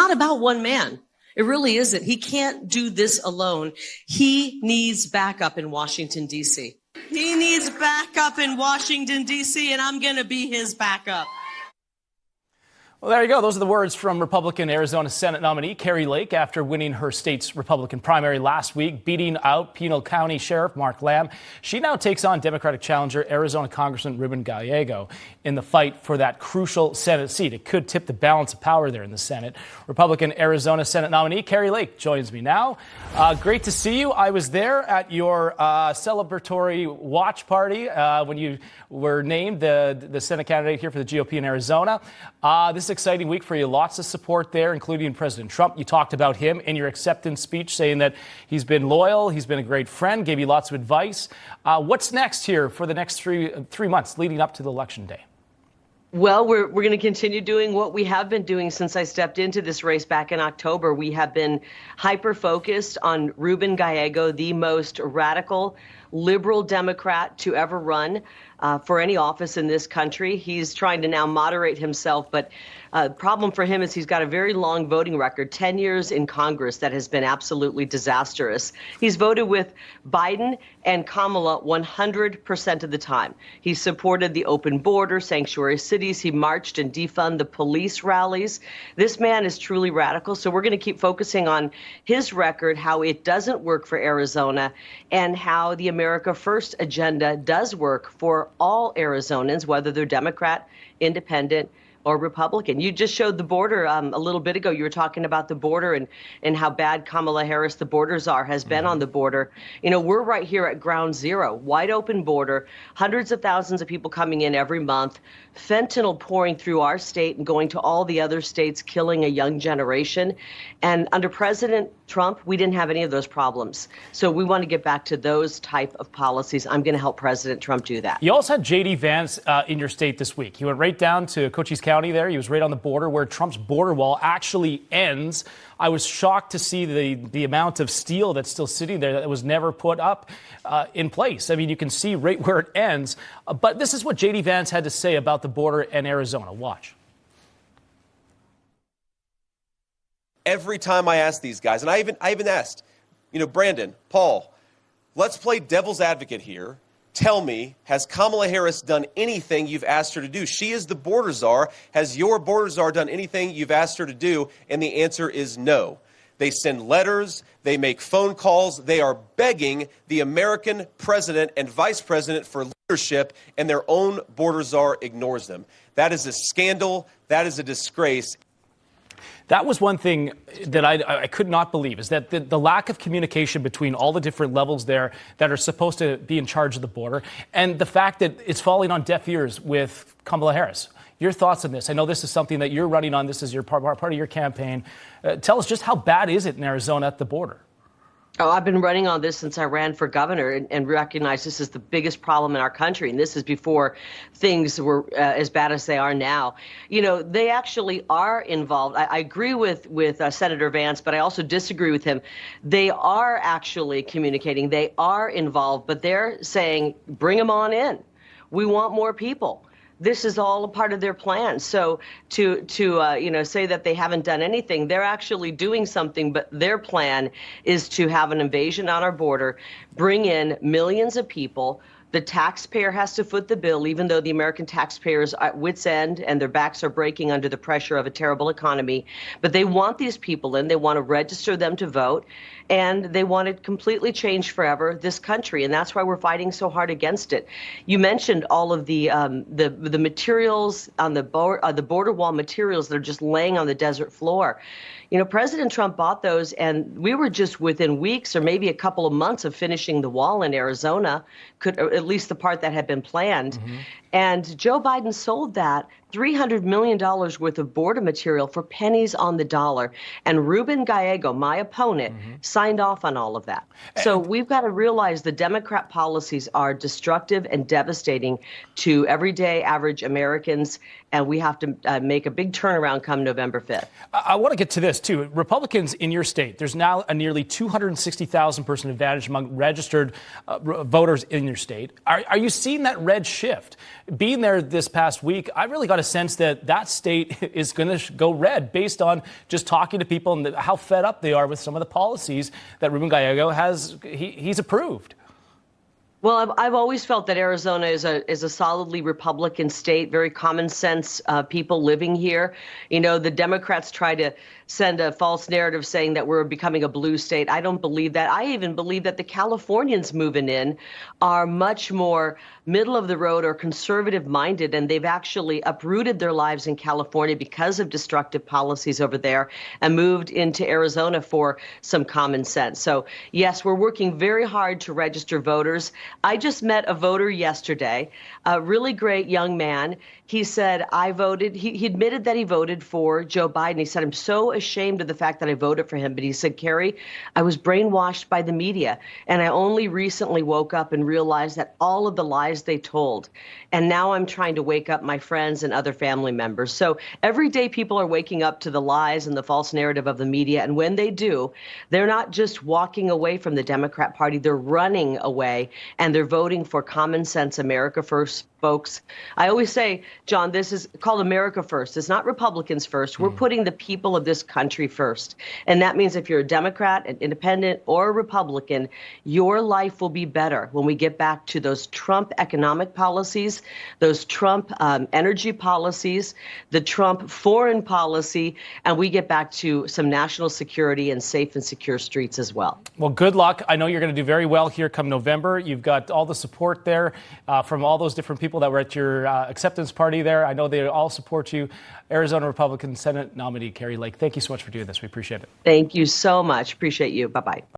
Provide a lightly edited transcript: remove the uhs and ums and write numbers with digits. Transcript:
not about one man. It really isn't. He can't do this alone. He needs backup in Washington, D.C. He needs backup in Washington, D.C., and I'm going to be his backup. Well, there you go. Those are the words from Republican Arizona Senate nominee Kari Lake after winning her state's Republican primary last week, beating out Pinal County Sheriff Mark Lamb. She now takes on Democratic challenger Arizona Congressman Ruben Gallego in the fight for that crucial Senate seat. It could tip the balance of power there in the Senate. Republican Arizona Senate nominee Kari Lake joins me now. Great to see you. I was there at your celebratory watch party when you were named the Senate candidate here for the GOP in Arizona. This is an exciting week for you. Lots of support there, including President Trump. You talked about him in your acceptance speech, saying that he's been loyal, he's been a great friend, gave you lots of advice. What's next here for the next three months leading up to the election day? Well, we're going to continue doing what we have been doing since I stepped into this race back in October. We have been hyper-focused on Ruben Gallego, the most radical liberal Democrat to ever run for any office in this country. He's trying to now moderate himself, but the problem for him is he's got a very long voting record, 10 years in Congress that has been absolutely disastrous. He's voted with Biden and Kamala 100% of the time. He supported the open border, sanctuary cities. He marched and defunded the police rallies. This man is truly radical, so we're going to keep focusing on his record, how it doesn't work for Arizona, and how the America First agenda does work for all Arizonans, whether they're Democrat, independent, or Republican. You just showed the border a little bit ago. You were talking about the border and how bad Kamala Harris, the borders has been on the border. You know, we're right here at ground zero, wide open border, hundreds of thousands of people coming in every month, fentanyl pouring through our state and going to all the other states, killing a young generation. And under President Trump, we didn't have any of those problems. So we want to get back to those type of policies. I'm going to help President Trump do that. You also had J.D. Vance in your state this week. He went right down to Cochise County there. He was right on the border where Trump's border wall actually ends. I was shocked to see the amount of steel that's still sitting there that was never put up in place. I mean, you can see right where it ends. But this is what J.D. Vance had to say about the border and Arizona. Watch. Every time I ask these guys, and I even asked, Brandon, Paul, let's play devil's advocate here. Tell me, has Kamala Harris done anything you've asked her to do? She is the border czar. Has your border czar done anything you've asked her to do? And the answer is no. They send letters. They make phone calls. They are begging the American president and vice president for leadership, and their own border czar ignores them. That is a scandal. That is a disgrace. That was one thing that I could not believe, is that the lack of communication between all the different levels there that are supposed to be in charge of the border, and the fact that it's falling on deaf ears with Kamala Harris. Your thoughts on this? I know this is something that you're running on. This is your part of your campaign. Tell us, just how bad is it in Arizona at the border? Oh, I've been running on this since I ran for governor and recognized this is the biggest problem in our country. And this is before things were as bad as they are now. You know, they actually are involved. I agree with Senator Vance, but I also disagree with him. They are actually communicating. They are involved, but they're saying, bring them on in. We want more people. This is all a part of their plan. So to say that they haven't done anything, they're actually doing something. But their plan is to have an invasion on our border, bring in millions of people. The taxpayer has to foot the bill, even though the American taxpayers are at wit's end and their backs are breaking under the pressure of a terrible economy. But they want these people in. They want to register them to vote. And they want to completely change forever this country. And that's why we're fighting so hard against it. You mentioned all of the materials on the border wall materials that are just laying on the desert floor. You know, President Trump bought those, and we were just within weeks or maybe a couple of months of finishing the wall in Arizona, at least the part that had been planned. Mm-hmm. And Joe Biden sold that $300 million worth of border material for pennies on the dollar. And Ruben Gallego, my opponent, signed off on all of that. So we've got to realize the Democrat policies are destructive and devastating to everyday average Americans. And we have to make a big turnaround come November 5th. I want to get to this, too. Republicans in your state, there's now a nearly 260,000 person advantage among registered voters in your state. Are you seeing that red shift? Being there this past week, I really got a sense that that state is going to go red based on just talking to people and how fed up they are with some of the policies that Ruben Gallego he's approved? Well, I've always felt that Arizona is a solidly Republican state, very common sense people living here. You know, the Democrats try to send a false narrative saying that we're becoming a blue state. I don't believe that. I even believe that the Californians moving in are much more middle of the road or conservative minded, and they've actually uprooted their lives in California because of destructive policies over there and moved into Arizona for some common sense. So, yes, we're working very hard to register voters. I just met a voter yesterday, a really great young man. He said, I voted. He admitted that he voted for Joe Biden. He said, I'm so ashamed of the fact that I voted for him. But he said, Kari, I was brainwashed by the media. And I only recently woke up and realized that all of the lies they told. And now I'm trying to wake up my friends and other family members. So every day people are waking up to the lies and the false narrative of the media. And when they do, they're not just walking away from the Democrat Party. They're running away and they're voting for common sense America First folks. I always say, John, this is called America First. It's not Republicans first. We're putting the people of this country first. And that means if you're a Democrat, an independent, or a Republican, your life will be better when we get back to those Trump economic policies, those Trump energy policies, the Trump foreign policy, and we get back to some national security and safe and secure streets as well. Well, good luck. I know you're going to do very well here come November. You've got all the support there from all those different people that were at your acceptance party there. I know they all support you. Arizona Republican Senate nominee Kari Lake, thank you so much for doing this. We appreciate it. Thank you so much. Appreciate you. Bye-bye.